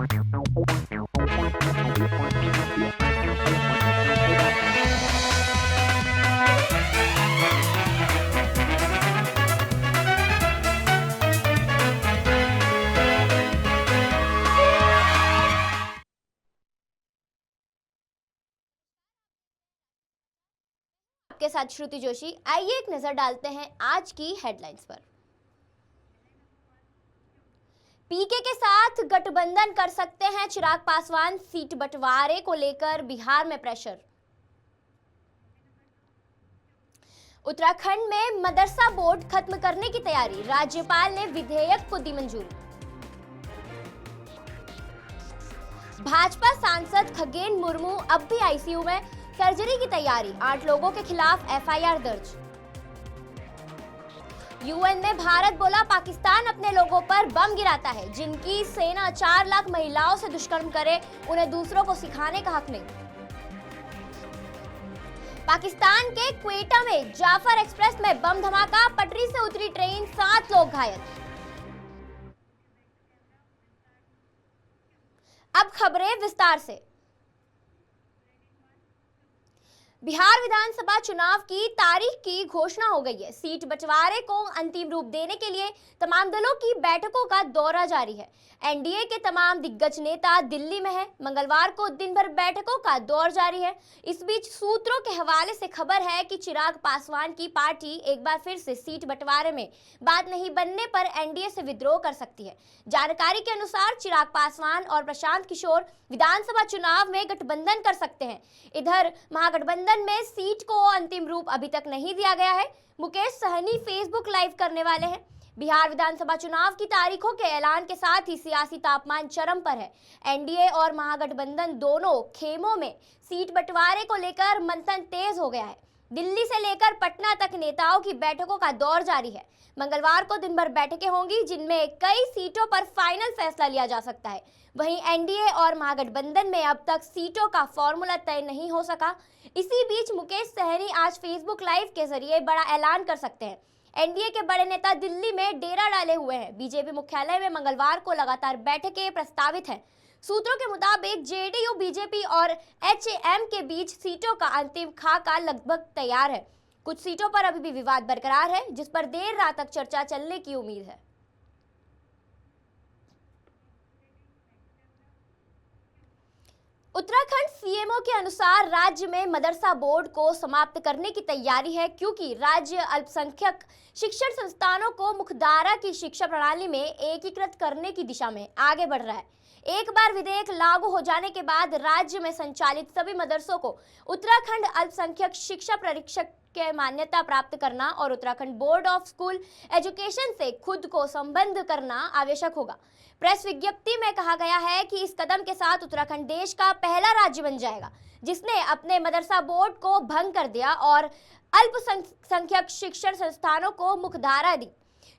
आपके साथ श्रुति जोशी। आइए एक नजर डालते हैं आज की हेडलाइंस पर। पीके के साथ गठबंधन कर सकते हैं चिराग पासवान, सीट बंटवारे को लेकर बिहार में प्रेशर। उत्तराखंड में मदरसा बोर्ड खत्म करने की तैयारी, राज्यपाल ने विधेयक को दी मंजूरी। भाजपा सांसद खगेन मुर्मू अब भी आईसीयू में, सर्जरी की तैयारी, 8 लोगों के खिलाफ एफआईआर दर्ज। यूएन में भारत बोला पाकिस्तान अपने लोगों पर बम गिराता है, जिनकी सेना 4 लाख महिलाओं से दुष्कर्म करे उन्हें दूसरों को सिखाने का हक नहीं। पाकिस्तान के क्वेटा में जाफर एक्सप्रेस में बम धमाका, पटरी से उतरी ट्रेन, 7 लोग घायल। अब खबरें विस्तार से। बिहार विधानसभा चुनाव की तारीख की घोषणा हो गई है। सीट बंटवारे को अंतिम रूप देने के लिए तमाम दलों की बैठकों का दौरा जारी है। एनडीए के तमाम दिग्गज नेता दिल्ली में हैं। मंगलवार को दिन भर बैठकों का दौर जारी है। इस बीच सूत्रों के हवाले से खबर है कि चिराग पासवान की पार्टी एक बार फिर से सीट बंटवारे में बात नहीं बनने पर एनडीए से विद्रोह कर सकती है। जानकारी के अनुसार चिराग पासवान और प्रशांत किशोर विधानसभा चुनाव में गठबंधन कर सकते हैं। इधर महागठबंधन में सीट को अंतिम रूप अभी तक नहीं दिया गया है। मुकेश सहनी फेसबुक लाइव करने वाले हैं। बिहार विधानसभा चुनाव की तारीखों के ऐलान के साथ ही सियासी तापमान चरम पर है। एनडीए और महागठबंधन दोनों खेमों में सीट बंटवारे को लेकर मंथन तेज हो गया है। दिल्ली से लेकर पटना तक नेताओं की बैठकों का दौर जारी है। मंगलवार को दिन भर बैठकें होंगी, जिनमें कई सीटों पर फाइनल फैसला लिया जा सकता है। वहीं एनडीए और महागठबंधन में अब तक सीटों का फॉर्मूला तय नहीं हो सका। इसी बीच मुकेश सहनी आज फेसबुक लाइव के जरिए बड़ा ऐलान कर सकते हैं। एनडीए के बड़े नेता दिल्ली में डेरा डाले हुए हैं। बीजेपी मुख्यालय में मंगलवार को लगातार बैठकें प्रस्तावित हैं। सूत्रों के मुताबिक जेडीयू, बीजेपी और एचएएम के बीच सीटों का अंतिम खाका लगभग तैयार है। कुछ सीटों पर अभी भी विवाद बरकरार है, जिस पर देर रात तक चर्चा चलने की उम्मीद है। उत्तराखंड सीएमओ के अनुसार राज्य में मदरसा बोर्ड को समाप्त करने की तैयारी है, क्योंकि राज्य अल्पसंख्यक शिक्षण संस्थानों को मुख्यधारा की शिक्षा प्रणाली में एकीकृत करने की दिशा में आगे बढ़ रहा है। एक बार विधेयक लागू हो जाने के बाद राज्य में संचालित सभी मदरसों को उत्तराखंड अल्पसंख्यक शिक्षा परीक्षक के मान्यता प्राप्त करना और Uttarakhand board of school education से खुद को संबद्ध करना आवश्यक होगा। प्रेस विज्ञप्ति में कहा गया है कि इस कदम के साथ उत्तराखंड देश का पहला राज्य बन जाएगा जिसने अपने मदरसा बोर्ड को भंग कर दिया और अल्पसंख्यक शिक्षण संस्थानों को मुख्यधारा दी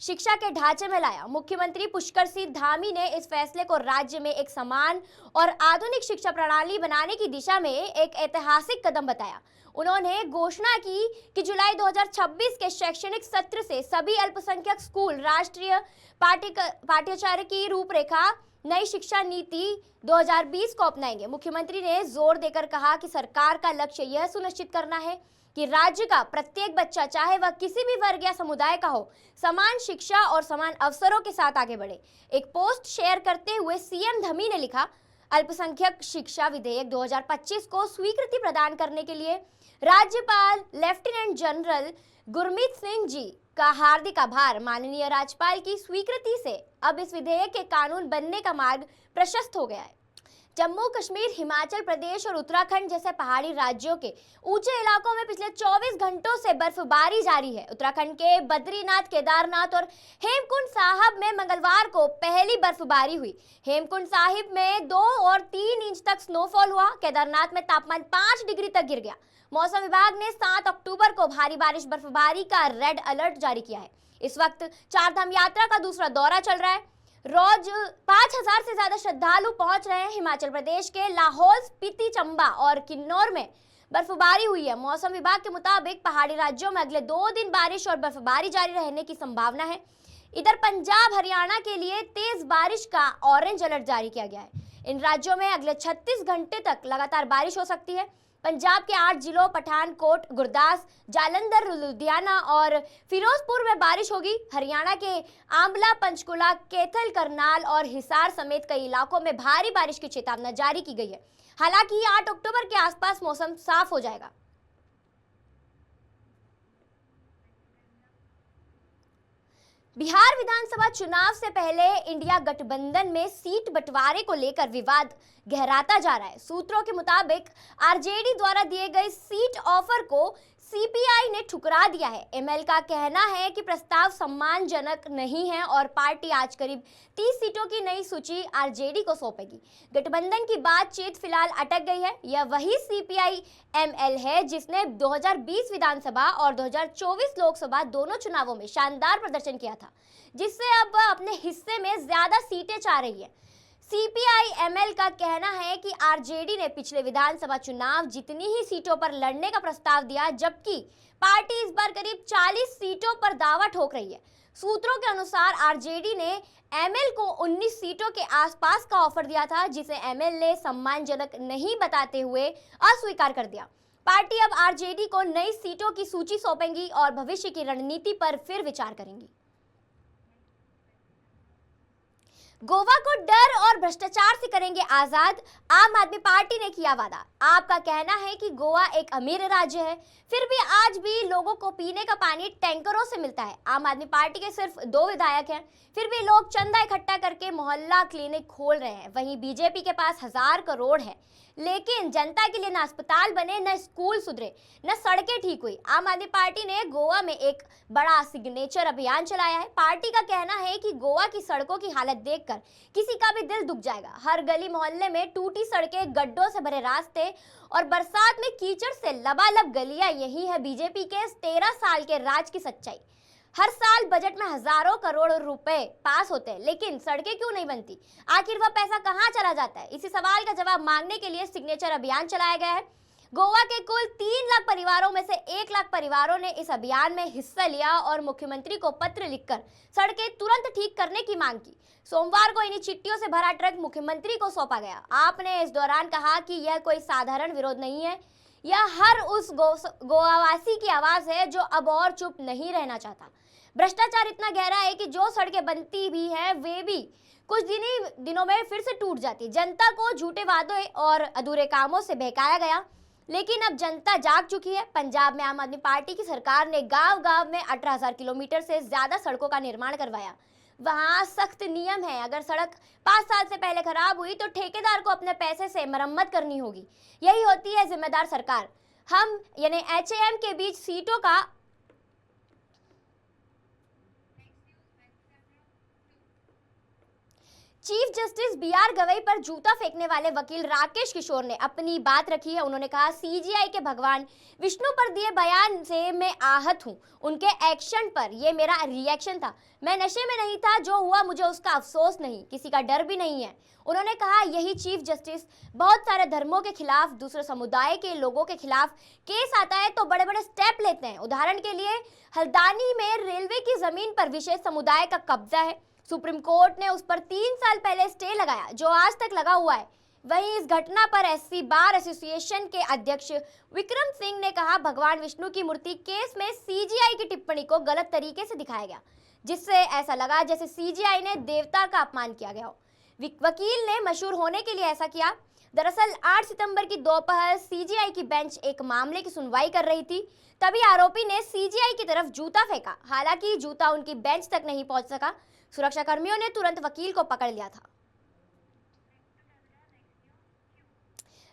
शिक्षा के ढांचे में लाया। मुख्यमंत्री पुष्कर सिंह धामी ने इस फैसले को राज्य में एक समान और आधुनिक शिक्षा प्रणाली बनाने की दिशा में एक ऐतिहासिक कदम बताया। उन्होंने घोषणा की कि जुलाई 2026 के शैक्षणिक सत्र से सभी अल्पसंख्यक स्कूल राष्ट्रीय पाठ्यचर्या की रूपरेखा नई शिक्षा नीति 2020 को अपनाएंगे। मुख्यमंत्री ने जोर देकर कहा कि सरकार का लक्ष्य यह सुनिश्चित करना है कि राज्य का प्रत्येक बच्चा, चाहे वह किसी भी वर्ग या समुदाय का हो, समान शिक्षा और समान अवसरों के साथ आगे बढ़े। एक पोस्ट शेयर करते हुए सीएम धमी ने लिखा, अल्पसंख्यक शिक्षा विधेयक 2025 को स्वीकृति प्रदान करने के लिए राज्यपाल लेफ्टिनेंट जनरल गुरमीत सिंह जी का हार्दिक आभार। माननीय राज्यपाल की स्वीकृति से अब इस विधेयक के कानून बनने का मार्ग प्रशस्त हो गया है। जम्मू कश्मीर, हिमाचल प्रदेश और उत्तराखंड जैसे पहाड़ी राज्यों के ऊंचे इलाकों में पिछले 24 घंटों से बर्फबारी जारी है। उत्तराखंड के बद्रीनाथ, केदारनाथ और हेमकुंड साहिब में मंगलवार को पहली बर्फबारी हुई। हेमकुंड साहिब में 2 और 3 इंच तक स्नोफॉल हुआ। केदारनाथ में तापमान 5 डिग्री तक गिर गया। मौसम विभाग ने 7 अक्टूबर को भारी बारिश, बर्फबारी का रेड अलर्ट जारी किया है। इस वक्त चारधाम यात्रा का दूसरा दौरा चल रहा है। रोज 5000 से ज्यादा श्रद्धालु पहुंच रहे हैं। हिमाचल प्रदेश के लाहौल स्पीति, चंबा और किन्नौर में बर्फबारी हुई है। मौसम विभाग के मुताबिक पहाड़ी राज्यों में अगले 2 दिन बारिश और बर्फबारी जारी रहने की संभावना है। इधर पंजाब, हरियाणा के लिए तेज बारिश का ऑरेंज अलर्ट जारी किया गया है। इन राज्यों में अगले 36 घंटे तक लगातार बारिश हो सकती है। पंजाब के 8 जिलों पठानकोट, गुरदास, जालंधर, लुधियाना और फिरोजपुर में बारिश होगी। हरियाणा के आंवला, पंचकुला, कैथल, करनाल और हिसार समेत कई इलाकों में भारी बारिश की चेतावनी जारी की गई है। हालांकि 8 अक्टूबर के आसपास मौसम साफ हो जाएगा। बिहार विधानसभा चुनाव से पहले इंडिया गठबंधन में सीट बंटवारे को लेकर विवाद गहराता जा रहा है। सूत्रों के मुताबिक आरजेडी द्वारा दिए गए सीट ऑफर को सीपीआई ने ठुकरा दिया है। एमएल का कहना है कि प्रस्ताव सम्मानजनक नहीं है और पार्टी आज करीब 30 सीटों की नई सूची आरजेडी को सौंपेगी। गठबंधन की बातचीत फिलहाल अटक गई है। यह वही सीपीआई एमएल है जिसने 2020 विधानसभा और 2024 लोकसभा दोनों चुनावों में शानदार प्रदर्शन किया था, जिससे अब वह अपने हिस्से में ज्यादा सीटें चाह रही है। सीपीआई एमएल का कहना है कि आरजेडी ने पिछले विधानसभा चुनाव जितनी ही सीटों पर लड़ने का प्रस्ताव दिया, जबकि पार्टी इस बार करीब 40 सीटों पर दावा ठोक रही है। सूत्रों के अनुसार आरजेडी ने एमएल को 19 सीटों के आसपास का ऑफर दिया था, जिसे एमएल ने सम्मानजनक नहीं बताते हुए अस्वीकार कर दिया। पार्टी अब आरजेडी को नई सीटों की सूची सौंपेगी और भविष्य की रणनीति पर फिर विचार करेंगी। गोवा को डर और भ्रष्टाचार से करेंगे आजाद, आम आदमी पार्टी ने किया वादा। आपका कहना है कि गोवा एक अमीर राज्य है, फिर भी आज भी लोगों को पीने का पानी टैंकरों से मिलता है। आम आदमी पार्टी के सिर्फ 2 विधायक हैं, फिर भी लोग चंदा इकट्ठा करके मोहल्ला क्लिनिक खोल रहे हैं। वहीं बीजेपी के पास 1000 करोड़ है, लेकिन जनता के लिए न अस्पताल बने, न स्कूल सुधरे, न सड़कें ठीक हुई। आम आदमी पार्टी ने गोवा में एक बड़ा सिग्नेचर अभियान चलाया है। पार्टी का कहना है कि गोवा की सड़कों की हालत देखकर किसी का भी दिल दुख जाएगा। हर गली मोहल्ले में टूटी सड़कें, गड्ढों से भरे रास्ते और बरसात में कीचड़ से लबालब गलियां, यही है बीजेपी के 13 साल के राज की सच्चाई। हर साल बजट में हजारों करोड़ रुपए पास होते हैं, लेकिन सड़कें क्यों नहीं बनती? आखिर वह पैसा कहां चला जाता है? इसी सवाल का जवाब मांगने के लिए सिग्नेचर अभियान चलाया गया है। गोवा के कुल 3 लाख परिवारों में से 1 लाख परिवारों ने इस अभियान में हिस्सा लिया और मुख्यमंत्री को पत्र लिखकर सड़कें तुरंत ठीक करने की मांग की। सोमवार को इन्हीं चिट्ठियों से भरा ट्रक मुख्यमंत्री को सौंपा गया। आपने इस दौरान कहा कि यह कोई साधारण विरोध नहीं है, यह हर उस गोवावासी की आवाज है जो अब और चुप नहीं रहना चाहता। भ्रष्टाचार इतना गहरा है कि जो सड़कें बनती भी हैं, वे भी कुछ दिनों में फिर से टूट जाती। जनता को झूठे वादों और अधूरे कामों से बहकाया गया, लेकिन अब जनता जाग चुकी है। पंजाब में आम आदमी पार्टी की सरकार ने गांव-गांव में 18,000 किलोमीटर से ज्यादा सड़कों का निर्माण करवाया। वहां सख्त नियम है, अगर सड़क 5 साल से पहले खराब हुई तो ठेकेदार को अपने पैसे से मरम्मत करनी होगी। यही होती है जिम्मेदार सरकार। हम यानी एचएएम के बीच सीटों का चीफ जस्टिस बीआर गवई पर जूता फेंकने वाले वकील राकेश किशोर ने अपनी बात रखी है। उन्होंने कहा, सीजीआई के भगवान विष्णु पर दिए बयान से मैं आहत हूं। उनके एक्शन पर यह मेरा रिएक्शन था। मैं नशे में नहीं था, जो हुआ मुझे उसका अफसोस नहीं, किसी का डर भी नहीं है। उन्होंने कहा, यही चीफ जस्टिस बहुत सारे धर्मों के खिलाफ, दूसरे समुदाय के लोगों के खिलाफ केस आता है तो बड़े बड़े स्टेप लेते हैं। उदाहरण के लिए हल्द्वानी में रेलवे की जमीन पर विशेष समुदाय का कब्जा है। सुप्रीम कोर्ट ने उस पर 3 साल पहले स्टे लगाया, जो आज तक लगा हुआ है। वहीं इस घटना पर एससी बार एसोसिएशन के अध्यक्ष विक्रम सिंह ने कहा, भगवान विष्णु की मूर्ति केस में सीजीआई की टिप्पणी को गलत तरीके से दिखाया गया, जिससे ऐसा लगा जैसे सीजीआई ने देवता का अपमान किया गया हो। वकील ने मशहूर होने के लिए ऐसा किया। दरअसल 8 सितंबर की दोपहर सीजीआई की बेंच एक मामले की सुनवाई कर रही थी, तभी आरोपी ने सीजीआई की तरफ जूता फेंका। हालांकि जूता उनकी बेंच तक नहीं पहुंच सका। सुरक्षा कर्मियों ने तुरंत वकील को पकड़ लिया था।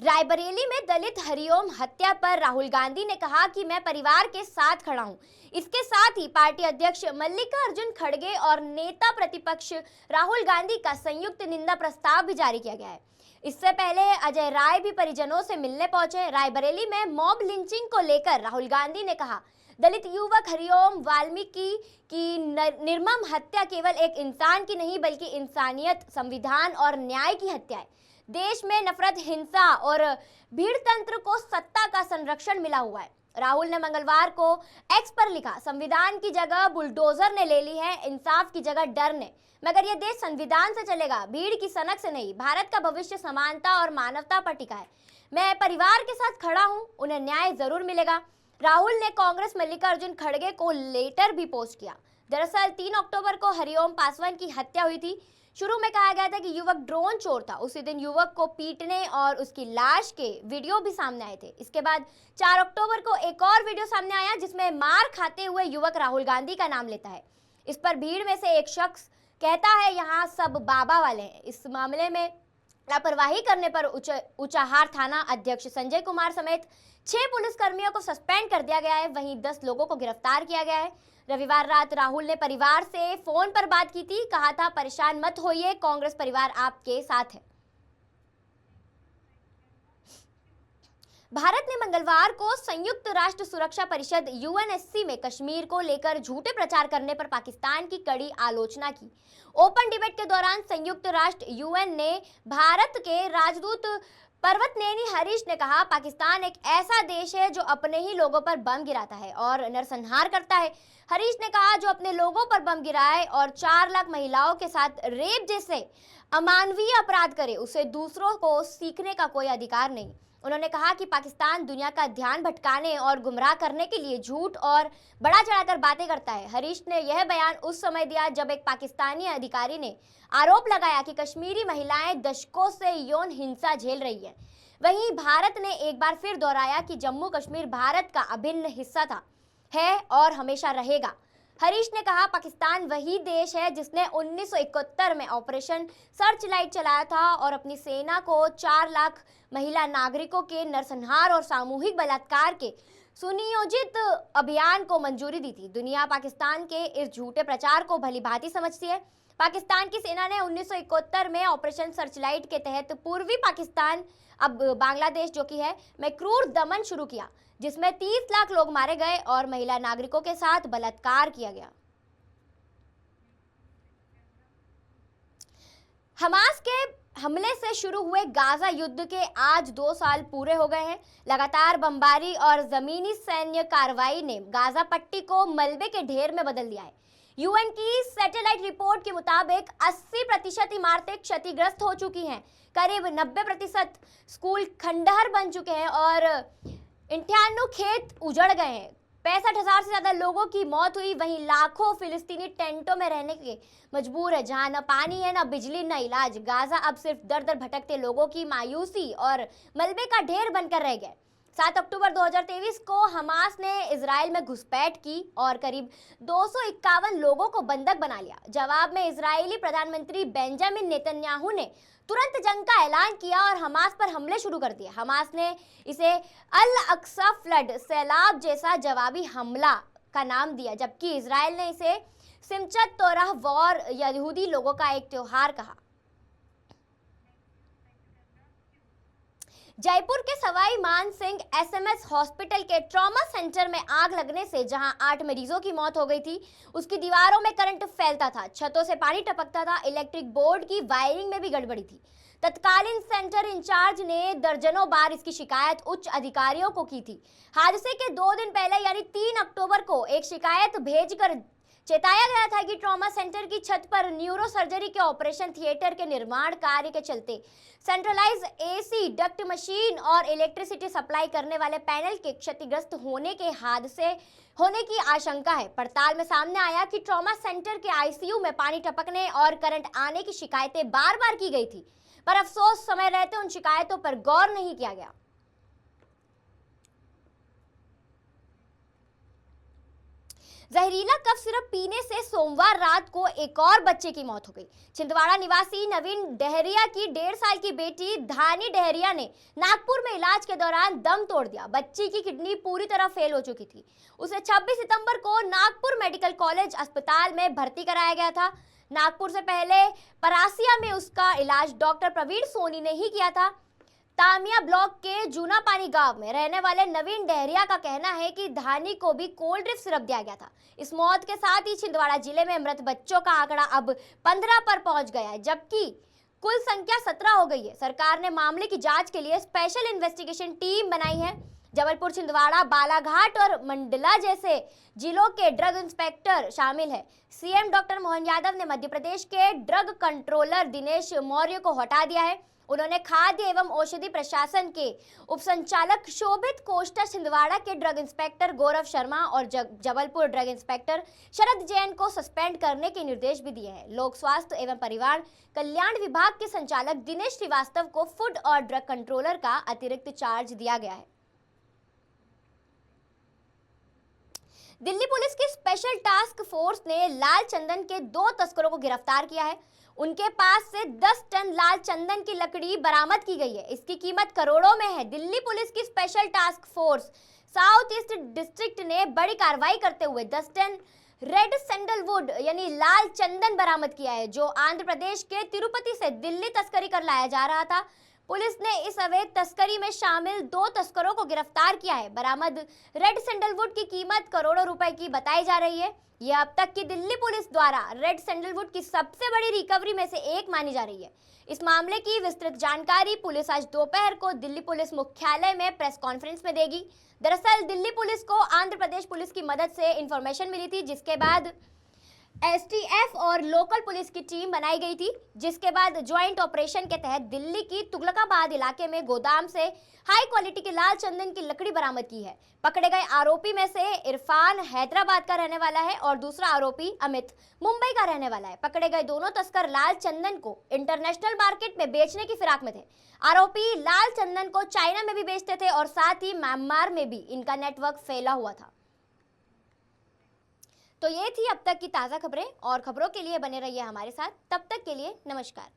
रायबरेली में दलित हरिओम हत्या पर राहुल गांधी ने कहा कि मैं परिवार के साथ खड़ा हूं। इसके साथ ही पार्टी अध्यक्ष मल्लिकार्जुन खड़गे और नेता प्रतिपक्ष राहुल गांधी का संयुक्त निंदा प्रस्ताव भी जारी किया गया है। इससे पहले अजय राय भी परिजनों से मिलने पहुंचे। रायबरेली में मॉब लिंचिंग को लेकर राहुल गांधी ने कहा, दलित युवक हरिओम वाल्मीकि की निर्मम हत्या केवल एक इंसान की नहीं बल्कि इंसानियत, संविधान और न्याय की हत्या है। देश में नफरत, हिंसा और भीड़ तंत्र को सत्ता का संरक्षण मिला हुआ है। राहुल ने मंगलवार को एक्स पर लिखा, संविधान की जगह बुलडोजर ने ले ली है, इंसाफ की जगह डर ने। मगर यह देश संविधान से चलेगा, भीड़ की सनक से नहीं। भारत का भविष्य समानता और मानवता पर टिका है। मैं परिवार के साथ खड़ा हूं, उन्हें न्याय जरूर मिलेगा। राहुल ने कांग्रेस मल्लिकार्जुन खड़गे को लेटर भी पोस्ट किया। दरअसल 3 अक्टूबर को हरिओम पासवान की हत्या हुई थी। शुरू में कहा गया था कि युवक ड्रोन चोर था। उसी दिन युवक को पीटने और उसकी लाश के वीडियो भी सामने आए थे। इसके बाद 4 अक्टूबर को एक और वीडियो सामने आया जिसमें मार खाते हुए युवक राहुल गांधी का नाम लेता है। इस पर भीड़ में से एक शख्स कहता है, यहाँ सब बाबा वाले हैं। इस मामले में लापरवाही करने पर ऊंचाहार थाना अध्यक्ष संजय कुमार समेत 6 पुलिसकर्मियों को सस्पेंड कर दिया गया है। वहीं 10 लोगों को गिरफ्तार किया गया है। रविवार रात राहुल ने परिवार से फोन पर बात की थी। कहा था, परेशान मत होइए, कांग्रेस परिवार आपके साथ है। भारत ने मंगलवार को संयुक्त राष्ट्र सुरक्षा परिषद यूएनएससी में कश्मीर को लेकर झूठे प्रचार करने पर पाकिस्तान की कड़ी आलोचना की। ओपन डिबेट के दौरान संयुक्त राष्ट्र यूएन ने भारत के राजदूत पर्वतनेनी हरीश ने कहा, पाकिस्तान एक ऐसा देश है जो अपने ही लोगों पर बम गिराता है और नरसंहार करता है। हरीश ने कहा, जो अपने लोगों पर बम गिराए और 4 लाख महिलाओं के साथ रेप जैसे अमानवीय अपराध करे, उसे दूसरों को सीखने का कोई अधिकार नहीं। उन्होंने कहा कि पाकिस्तान दुनिया का ध्यान भटकाने और गुमराह करने के लिए झूठ और बड़ा चढ़ाकर बातें करता है। हरीश ने यह बयान उस समय दिया जब एक पाकिस्तानी अधिकारी ने आरोप लगाया कि कश्मीरी महिलाएं दशकों से यौन हिंसा झेल रही हैं। वहीं भारत ने एक बार फिर दोहराया कि जम्मू कश्मीर भारत का अभिन्न हिस्सा था, है और हमेशा रहेगा। हरीश ने कहा, पाकिस्तान वही देश है जिसने 1971 में ऑपरेशन सर्चलाइट चलाया था और अपनी सेना को 4 लाख महिला नागरिकों के नरसंहार और सामूहिक बलात्कार के सुनियोजित अभियान को मंजूरी दी थी। दुनिया पाकिस्तान के इस झूठे प्रचार को भली भांति समझती है। पाकिस्तान की सेना ने 1971 में ऑपरेशन सर्चलाइट के तहत पूर्वी पाकिस्तान, अब बांग्लादेश जो कि है, में क्रूर दमन शुरू किया, जिसमें 30 लाख लोग मारे गए और महिला नागरिकों के साथ बलात्कार किया गया। हमास के हमले से शुरू हुए गाजा युद्ध के आज 2 साल पूरे हो गए हैं। लगातार बमबारी और जमीनी सैन्य कार्रवाई ने गाजा पट्टी को मलबे के ढेर में बदल दिया है। यूएन की सैटेलाइट रिपोर्ट के मुताबिक 80% इमारतें क्षतिग्रस्त हो चुकी हैं, करीब 90% स्कूल खंडहर बन चुके हैं और 98 खेत उजड़ गए हैं। 65,000 से ज्यादा लोगों की मौत हुई। वहीं लाखों फिलिस्तीनी टेंटों में रहने के मजबूर है, जहां न पानी है, न बिजली, न इलाज। गाजा अब सिर्फ दर दर भटकते लोगों की मायूसी और मलबे का ढेर बनकर रह गया। 7 अक्टूबर 2023 को हमास ने इजराइल में घुसपैठ की और करीब 251 लोगों को बंधक बना लिया। जवाब में इजरायली प्रधानमंत्री बेंजामिन नेतन्याहू ने तुरंत जंग का ऐलान किया और हमास पर हमले शुरू कर दिए। हमास ने इसे अल अक्सा फ्लड, सैलाब जैसा जवाबी हमला का नाम दिया, जबकि इजराइल ने इसे सिमचत तोराह वॉर, यहूदी लोगों का एक त्योहार कहा। जयपुर के सवाई मान सिंह एसएमएस हॉस्पिटल के ट्रॉमा सेंटर में आग लगने से जहां 8 मरीजों की मौत हो गई थी, उसकी दीवारों में करंट फैलता था, छतों से पानी टपकता था, इलेक्ट्रिक बोर्ड की वायरिंग में भी गड़बड़ी थी। तत्कालीन सेंटर इंचार्ज ने दर्जनों बार इसकी शिकायत उच्च अधिकारियों को की थी। हादसे के 2 दिन पहले यानी 3 अक्टूबर को एक शिकायत भेजकर चेताया गया था कि ट्रॉमा सेंटर की छत पर न्यूरो सर्जरी के ऑपरेशन थिएटर के निर्माण कार्य के चलते सेंट्रलाइज एसी डक्ट मशीन और इलेक्ट्रिसिटी सप्लाई करने वाले पैनल के क्षतिग्रस्त होने के हादसे होने की आशंका है। पड़ताल में सामने आया कि ट्रॉमा सेंटर के आईसीयू में पानी टपकने और करंट आने की शिकायतें बार बार की गई थी, पर अफसोस समय रहते उन शिकायतों पर गौर नहीं किया गया। जहरीला कफ सिरप पीने से सोमवार रात को एक और बच्चे की मौत हो गई। छिंदवाड़ा निवासी नवीन डहरिया की 1.5 साल की बेटी धानी डहरिया ने नागपुर में इलाज के दौरान दम तोड़ दिया। बच्ची की किडनी पूरी तरह फेल हो चुकी थी। उसे 26 सितंबर को नागपुर मेडिकल कॉलेज अस्पताल में भर्ती कराया गया था। नागपुर से पहले परासिया में उसका इलाज डॉक्टर प्रवीण सोनी ने ही किया था। तामिया ब्लॉक के जूना पानी गांव में रहने वाले नवीन डहरिया का कहना है कि धानी को भी कोल्ड ड्रिप सिरप दिया गया था। इस मौत के साथ ही छिंदवाड़ा जिले में मृत बच्चों का आंकड़ा अब 15 पर पहुंच गया है, जबकि कुल संख्या 17 हो गई है। सरकार ने मामले की जांच के लिए स्पेशल इन्वेस्टिगेशन टीम बनाई है। जबलपुर, छिंदवाड़ा, बालाघाट और मंडला जैसे जिलों के ड्रग इंस्पेक्टर शामिल है। सीएम डॉक्टर मोहन यादव ने मध्य प्रदेश के ड्रग कंट्रोलर दिनेश मौर्य को हटा दिया है। उन्होंने खाद्य एवं औषधि प्रशासन के उपसंचालक शोभित कोष्टा, छिंदवाड़ा के ड्रग इंस्पेक्टर गौरव शर्मा और जबलपुर ड्रग इंस्पेक्टर शरद जैन को सस्पेंड करने के निर्देश भी दिए हैं। लोक स्वास्थ्य एवं परिवार कल्याण विभाग के संचालक दिनेश श्रीवास्तव को फूड और ड्रग कंट्रोलर का अतिरिक्त चार्ज दिया गया है। दिल्ली पुलिस की स्पेशल टास्क फोर्स ने लाल चंदन के 2 तस्करों को गिरफ्तार किया है। उनके पास से 10 टन लाल चंदन की लकड़ी बरामद की गई है। इसकी कीमत करोड़ों में है। दिल्ली पुलिस की special task force south east district ने बड़ी कार्रवाई करते हुए 10 टन रेड सैंडलवुड यानी लाल चंदन बरामद किया है, जो आंध्र प्रदेश के तिरुपति से दिल्ली तस्करी कर लाया जा रहा था। पुलिस ने इस अवैध तस्करी में शामिल 2 तस्करों को गिरफ्तार किया है। बरामद रेड सैंडलवुड की कीमत करोड़ों रुपए की बताई जा रही है। यह अब तक की दिल्ली पुलिस द्वारा रेड सैंडलवुड की सबसे बड़ी रिकवरी में से एक मानी जा रही है। इस मामले की विस्तृत जानकारी पुलिस आज दोपहर को दिल्ली पुलिस मुख्यालय में प्रेस कॉन्फ्रेंस में देगी। दरअसल दिल्ली पुलिस को आंध्र प्रदेश पुलिस की मदद से इंफॉर्मेशन मिली थी, जिसके बाद एसटीएफ और लोकल पुलिस की टीम बनाई गई थी, जिसके बाद ज्वाइंट ऑपरेशन के तहत दिल्ली की तुगलकाबाद इलाके में गोदाम से हाई क्वालिटी की लाल चंदन की लकड़ी बरामद की है। पकड़े गए आरोपी में से इरफान हैदराबाद का रहने वाला है और दूसरा आरोपी अमित मुंबई का रहने वाला है। पकड़े गए दोनों तस्कर लाल चंदन को इंटरनेशनल मार्केट में बेचने की फिराक में थे। आरोपी लाल चंदन को चाइना में भी बेचते थे और साथ ही म्यांमार में भी इनका नेटवर्क फैला हुआ था। तो ये थी अब तक की ताज़ा खबरें, और खबरों के लिए बने रहिए हमारे साथ। तब तक के लिए नमस्कार।